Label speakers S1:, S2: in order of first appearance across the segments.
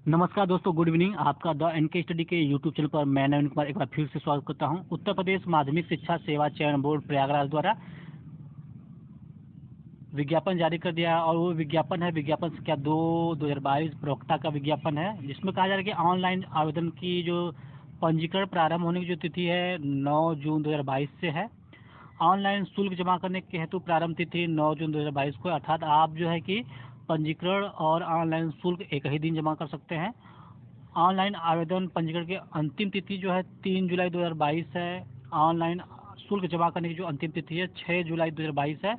S1: नमस्कार दोस्तों, good evening. आपका द एनके स्टडी के यूट्यूब चैनल पर मैं नवीन कुमार एक बार फिर से स्वागत करता हूं। उत्तर प्रदेश माध्यमिक शिक्षा सेवा चयन बोर्ड प्रयागराज द्वारा विज्ञापन जारी कर दिया है और वो विज्ञापन है विज्ञापन संख्या 2/2022 प्रवक्ता का विज्ञापन है, जिसमें कहा जा रहा है कि ऑनलाइन आवेदन की जो पंजीकरण प्रारंभ होने की जो तिथि है 9 जून 2022 से है। ऑनलाइन शुल्क जमा करने के हेतु प्रारंभ तिथि 9 जून 2022 को, अर्थात आप जो है कि पंजीकरण और ऑनलाइन शुल्क एक ही दिन जमा कर सकते हैं। ऑनलाइन आवेदन पंजीकरण की अंतिम तिथि जो है 3 जुलाई 2022 है। ऑनलाइन शुल्क जमा करने की जो अंतिम तिथि है 6 जुलाई 2022 है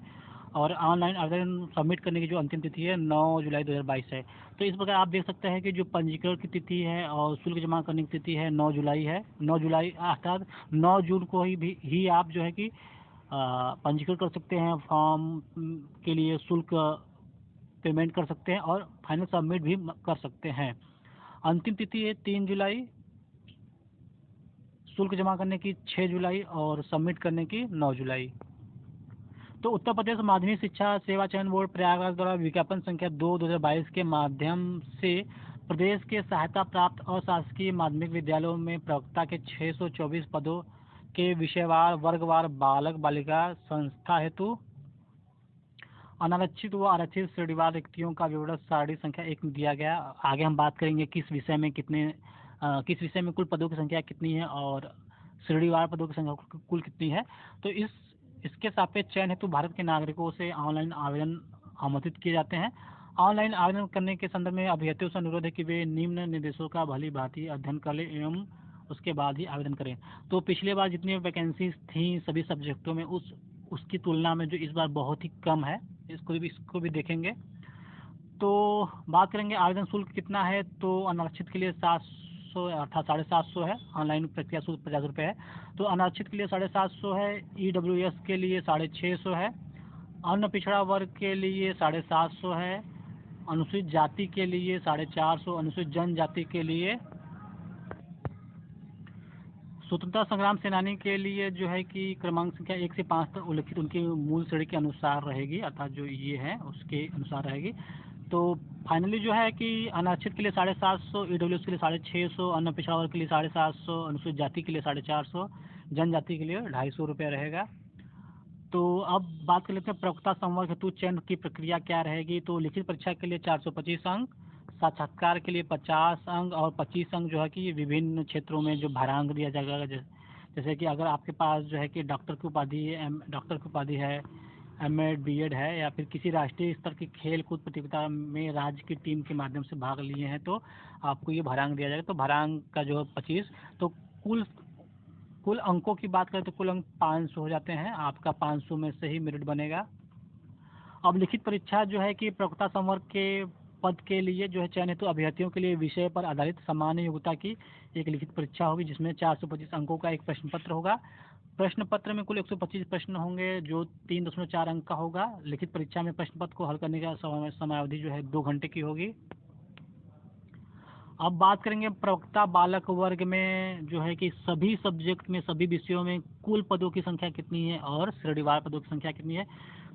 S1: और ऑनलाइन आवेदन सबमिट करने की जो अंतिम तिथि है 9 जुलाई 2022 है। तो इस प्रकार आप देख सकते हैं कि जो पंजीकरण की तिथि है और शुल्क जमा करने की तिथि है 9 जुलाई है। 9 जुलाई अर्थात 9 जून को ही आप जो है कि पंजीकरण कर सकते हैं, फॉर्म के लिए शुल्क पेमेंट कर सकते हैं और फाइनल सबमिट भी कर सकते हैं। अंतिम तिथि है 3 जुलाई, शुल्क जमा करने की 6 जुलाई और सबमिट करने की 9 जुलाई। तो उत्तर प्रदेश माध्यमिक शिक्षा सेवा चयन बोर्ड प्रयागराज द्वारा विज्ञापन संख्या 2/2022 के माध्यम से प्रदेश के सहायता प्राप्त अशासकीय माध्यमिक विद्यालयों में प्रवक्ता के 624 पदों के विषयवार वर्गवार बालक बालिका संस्था हेतु अनारक्षित व आरक्षित श्रेणीवार रिक्तियों का विवरण सारणी संख्या 1 में दिया गया। आगे हम बात करेंगे किस विषय में किस विषय में कुल पदों की संख्या कितनी है और श्रेणीवार पदों की संख्या कुल कितनी है। तो इसके सापेक्ष चयन हेतु भारत के नागरिकों से ऑनलाइन आवेदन आमंत्रित किए जाते हैं। ऑनलाइन आवेदन करने के संदर्भ में अभ्यर्थियों से अनुरोध है कि वे निम्न निर्देशों का भली भांति अध्ययन कर लें एवं उसके बाद ही आवेदन करें। तो पिछली बार जितनी वैकेंसीज थी सभी सब्जेक्टों में उसकी तुलना में जो इस बार बहुत ही कम है, इसको भी देखेंगे। तो बात करेंगे आवेदन शुल्क कितना है। तो अनारक्षित के लिए 700 अर्थात 750 है। ऑनलाइन प्रक्रिया शुल्क 50 रुपये है। तो अनारक्षित के लिए 750 है। EWS के लिए 650 है। अन्य पिछड़ा वर्ग के लिए 750 है। अनुसूचित जाति के लिए 450। अनुसूचित जनजाति के लिए, स्वतंत्रता संग्राम सेनानी के लिए जो है कि क्रमांक संख्या 1 से 5 तक उल्लिखित उनकी मूल श्रेणी के अनुसार रहेगी, अर्थात जो ये है उसके अनुसार रहेगी। तो फाइनली जो है कि अनारक्षित के लिए 750, EWS के लिए 650, अन्य पिछड़ा वर्ग के लिए 750, अनुसूचित जाति के लिए 450, जनजाति के लिए 250 रुपये रहेगा। तो अब बात कर लेते हैं प्रवक्ता संवर्ग हेतु चयन की प्रक्रिया क्या रहेगी। तो लिखित परीक्षा के लिए 425 अंक, साक्षात्कार के लिए 50 अंक और 25 अंक जो है कि विभिन्न क्षेत्रों में जो भारांक दिया जाएगा। जैसे कि अगर आपके पास जो है कि डॉक्टर की उपाधि है, M.Ed. B.Ed. है या फिर किसी राष्ट्रीय स्तर की खेल कूद प्रतियोगिता में राज्य की टीम के माध्यम से भाग लिए हैं तो आपको ये भारांक दिया जाएगा। तो भारांक का जो है 25। तो कुल कुल अंकों की बात करें तो कुल अंक 500 हो जाते हैं। आपका 500 में से ही मेरिट बनेगा। अब लिखित परीक्षा जो है कि प्रवक्ता संवर्ग के पद के लिए जो है चयन हेतु अभ्यर्थियों के लिए विषय पर आधारित सामान्य योग्यता की एक लिखित परीक्षा होगी, जिसमें 425 अंकों का एक प्रश्न पत्र होगा। प्रश्न पत्र में कुल 125 प्रश्न होंगे जो 3.4 अंक का होगा। लिखित परीक्षा में प्रश्न पत्र को हल करने का समयावधि जो है 2 घंटे की होगी। अब बात करेंगे प्रवक्ता बालक वर्ग में जो है कि सभी सब्जेक्ट में सभी विषयों में कुल पदों की संख्या कितनी है और श्रेणीवार पदों की संख्या कितनी है।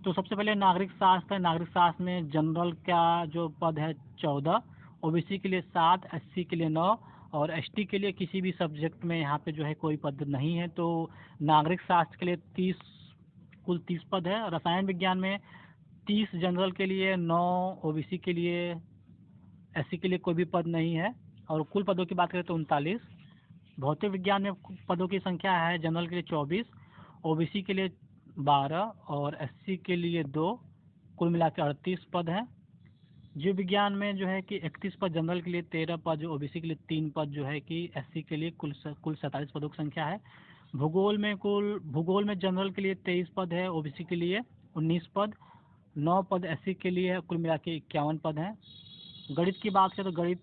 S1: तो सबसे पहले नागरिक शास्त्र है। नागरिक शास्त्र में जनरल का जो पद है 14, OBC के लिए 7, SC के लिए 9 और ST के लिए किसी भी सब्जेक्ट में यहाँ पे जो है कोई पद नहीं है। तो नागरिक शास्त्र के लिए कुल 30 पद है। रसायन विज्ञान में 30 जनरल के लिए, 9 OBC के लिए, SC के लिए कोई भी पद नहीं है और कुल पदों की बात करें तो 39। भौतिक विज्ञान में पदों की संख्या है जनरल के लिए 24, OBC के लिए 12 और SC के लिए 2, कुल मिला के 38 पद हैं। जीव विज्ञान में जो है कि 31 पद, जनरल के लिए 13 पद, जो OBC के लिए 3 पद जो है कि SC के लिए कुल 47 पदों की संख्या है। भूगोल में जनरल के लिए 23 पद है, OBC के लिए 19 पद, 9 पद SC के लिए है, कुल मिला के 51 पद हैं। गणित की बात करें तो गणित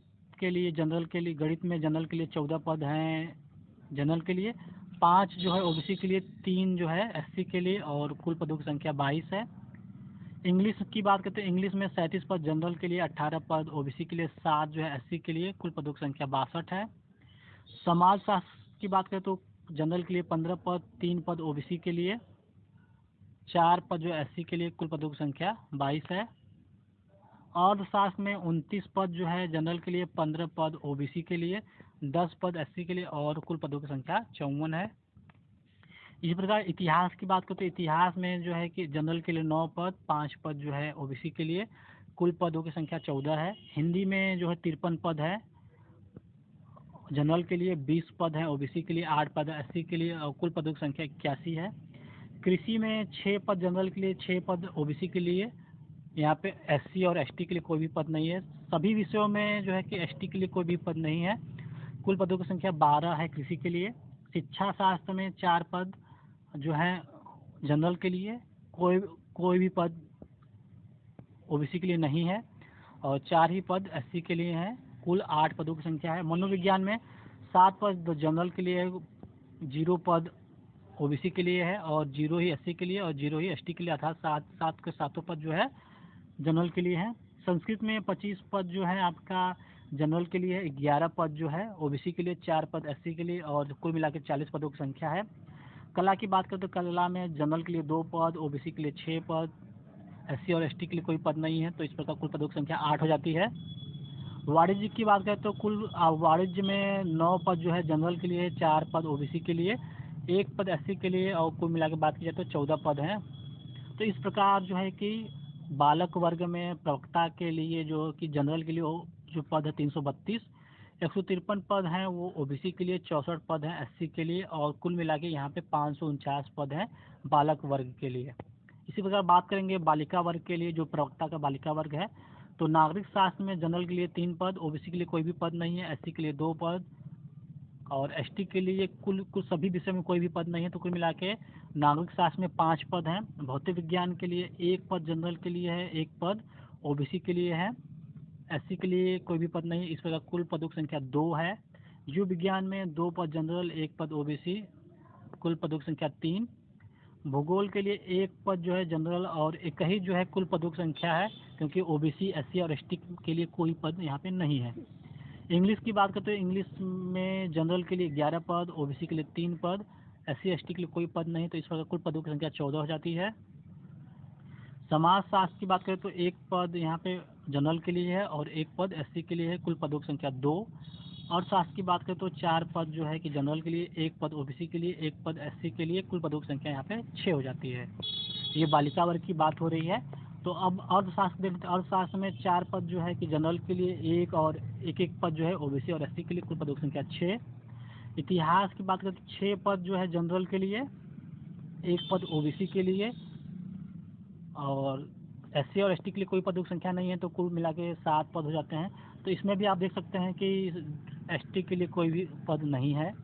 S1: में जनरल के लिए 14 पद हैं जनरल के लिए, 5 जो है OBC के लिए, 3 जो है SC के लिए और कुल पदों की संख्या 22 है। इंग्लिश की बात करते हैं, इंग्लिश में 37 पद जनरल के लिए, 18 पद OBC के लिए, 7 जो है SC के लिए, कुल पदों की संख्या 62 है। समाज शास्त्र की बात करें तो जनरल के लिए 15 पद, 3 पद OBC के लिए, 4 पद जो SC के लिए, कुल पदों की संख्या 22 है। अर्थशास्त्र में 29 पद जो है जनरल के लिए, 15 पद ओबीसी के लिए, 10 पद एससी के लिए और कुल पदों की संख्या 54 है। इसी प्रकार इतिहास की बात करें तो इतिहास में जो है कि जनरल के लिए 9 पद, 5 पद जो है ओबीसी के लिए, कुल पदों की संख्या 14 है। हिंदी में जो है 53 पद है जनरल के लिए, 20 पद हैं ओबीसी के लिए, 8 पद एससी के लिए और कुल पदों की संख्या 81 है। कृषि में 6 पद जनरल के लिए, 6 पद ओबीसी के लिए, यहाँ पे एससी और एसटी के लिए कोई भी पद नहीं है। सभी विषयों में जो है कि एसटी के लिए कोई भी पद नहीं है। कुल पदों की संख्या 12 है कृषि के लिए। शिक्षा शास्त्र में 4 पद जो है जनरल के लिए, कोई भी पद ओबीसी के लिए नहीं है और 4 ही पद एससी के लिए हैं। कुल 8 पदों की संख्या है। मनोविज्ञान में 7 पद जनरल के लिए, 0 पद ओबीसी के लिए है और 0 ही एससी के लिए और 0 ही एसटी के लिए, अर्थात 7 के 7 पद जो है जनरल के लिए है। संस्कृत में 25 पद जो है आपका जनरल के लिए, 11 पद जो है ओबीसी के लिए, 4 पद एससी के लिए और कुल मिला के 40 पदों की संख्या है। कला की बात करें तो कला में जनरल के लिए 2 पद, ओबीसी के लिए 6 पद, एससी और एसटी के लिए कोई पद नहीं है, तो इस प्रकार कुल पदों की संख्या 8 हो जाती है। वाणिज्य की बात करें तो कुल वाणिज्य में 9 पद जो है जनरल के लिए, 4 पद ओबीसी के लिए, 1 पद एससी के लिए और कुल मिला के बात की जाए तो 14 पद हैं। तो इस प्रकार जो है कि बालक वर्ग में प्रवक्ता के लिए जो कि जनरल के लिए जो पद है 332, 153 पद हैं वो ओबीसी के लिए, 64 पद हैं एससी के लिए और कुल मिला के यहाँ पे 549 पद हैं बालक वर्ग के लिए। इसी प्रकार बात करेंगे बालिका वर्ग के लिए, जो प्रवक्ता का बालिका वर्ग है। तो नागरिक शास्त्र में जनरल के लिए 3 पद, ओबीसी के लिए कोई भी पद नहीं है, एससी के लिए 2 पद और एसटी के लिए कुल सभी विषय में कोई भी पद नहीं है। तो कुल मिला के नागरिक शास्त्र में 5 पद हैं। भौतिक विज्ञान के लिए 1 पद जनरल के लिए है, 1 पद ओबीसी के लिए है, एससी के लिए कोई भी पद नहीं। इस प्रकार कुल पदों की संख्या 2 है। जीव विज्ञान में 2 पद जनरल, 1 पद ओबीसी, कुल पदों की संख्या 3। भूगोल के लिए 1 पद जो है जनरल और 1 ही जो है कुल पदों की संख्या है, क्योंकि ओबीसी, एससी और एसटी के लिए कोई पद यहाँ पे नहीं है। इंग्लिश की बात करते हैं, इंग्लिश में जनरल के लिए 11 पद, ओबीसी के लिए 3 पद, एससी एसटी के लिए कोई पद नहीं, तो इस प्रकार कुल पदों की संख्या 14 हो जाती है। समाज शास्त्र की बात करें तो 1 पद यहाँ पे जनरल के लिए है और 1 पद एससी के लिए है, कुल पदों की संख्या 2। और शास्त्र की बात करें तो 4 पद जो है कि जनरल के लिए, 1 पद ओबीसी के लिए, 1 पद एससी के लिए, कुल पदों की संख्या यहाँ पे 6 हो जाती है। ये बालिका वर्ग की बात हो रही है। तो अब अर्थशास्त्र देखते हैं। अर्थशास्त्र में 4 पद जो है कि जनरल के लिए 1 और 1 पद जो है ओबीसी और एससी के लिए, कुल पदों की संख्या 6। इतिहास की बात करें तो 6 पद जो है जनरल के लिए, 1 पद ओबीसी के लिए और एससी और एसटी के लिए कोई पदों की संख्या नहीं है, तो कुल मिला के 7 पद हो जाते हैं। तो इसमें भी आप देख सकते हैं कि एसटी के लिए कोई भी पद नहीं है।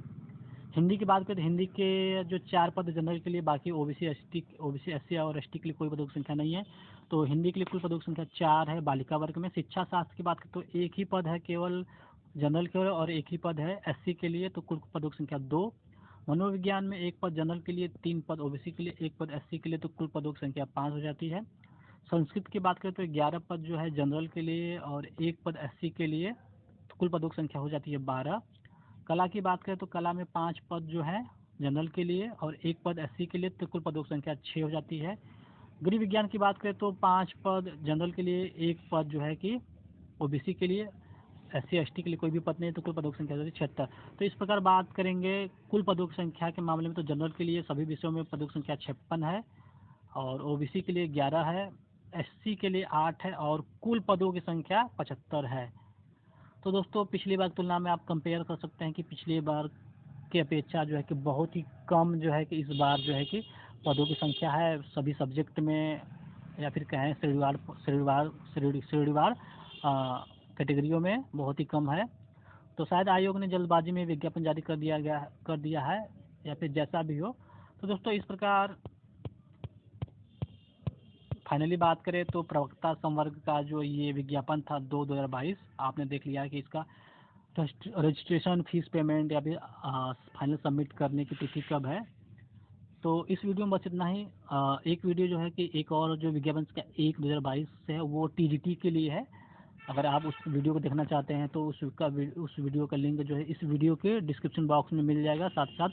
S1: हिंदी की बात करें तो हिंदी के जो 4 पद जनरल के लिए, बाकी ओबीसी एससी और एसटी के लिए कोई पदों की संख्या नहीं है, तो हिंदी के लिए कुल पदों की संख्या 4 है बालिका वर्ग में। शिक्षा शास्त्र की बात करें तो 1 ही पद है केवल जनरल के लिए और 1 ही पद है एससी के लिए, तो कुल पदों की संख्या 2। मनोविज्ञान में 1 पद जनरल के लिए, 3 पद ओबीसी के लिए, 1 पद एससी के लिए, तो कुल पदों की संख्या 5 हो जाती है। संस्कृत की बात करें तो 11 पद जो है जनरल के लिए और 1 पद एससी के लिए, तो कुल पदों की संख्या हो जाती है 12। कला की बात करें तो कला में 5 पद जो है जनरल के लिए और 1 पद एससी के लिए, तो कुल पदों की संख्या 6 हो जाती है। गृह विज्ञान की बात करें तो 5 पद जनरल के लिए, 1 पद जो है कि ओबीसी के लिए, एससी एसटी के लिए कोई भी पद नहीं, तो कुल पदों की संख्या हो जाती है 76। तो इस प्रकार बात करेंगे कुल पदों की संख्या के मामले में, तो जनरल के लिए सभी विषयों में पदों की संख्या 56 है और ओबीसी के लिए 11 है, एससी के लिए 8 है और कुल पदों की संख्या 75 है। तो दोस्तों पिछली बार की तुलना में आप कंपेयर कर सकते हैं कि पिछली बार की अपेक्षा जो है कि बहुत ही कम जो है कि इस बार जो है कि पदों की संख्या है सभी सब्जेक्ट में, या फिर कहें श्रेणीवार कैटेगरियों में बहुत ही कम है। तो शायद आयोग ने जल्दबाजी में विज्ञापन जारी कर दिया है या फिर जैसा भी हो। तो दोस्तों इस प्रकार फाइनली बात करें तो प्रवक्ता संवर्ग का जो ये विज्ञापन था 2022, आपने देख लिया है कि इसका रजिस्ट्रेशन फीस पेमेंट या फिर फाइनल सबमिट करने की तिथि कब है। तो इस वीडियो में बस इतना ही। एक वीडियो जो है कि एक और जो विज्ञापन का 1/2022 से है वो टीजीटी के लिए है। अगर आप उस वीडियो को देखना चाहते हैं तो उस वीडियो का लिंक जो है इस वीडियो के डिस्क्रिप्शन बॉक्स में मिल जाएगा। साथ साथ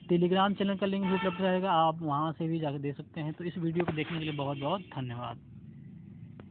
S1: टेलीग्राम चैनल का लिंक भी उपलब्ध रहेगा, आप वहाँ से भी जाकर दे सकते हैं। तो इस वीडियो को देखने के लिए बहुत बहुत धन्यवाद।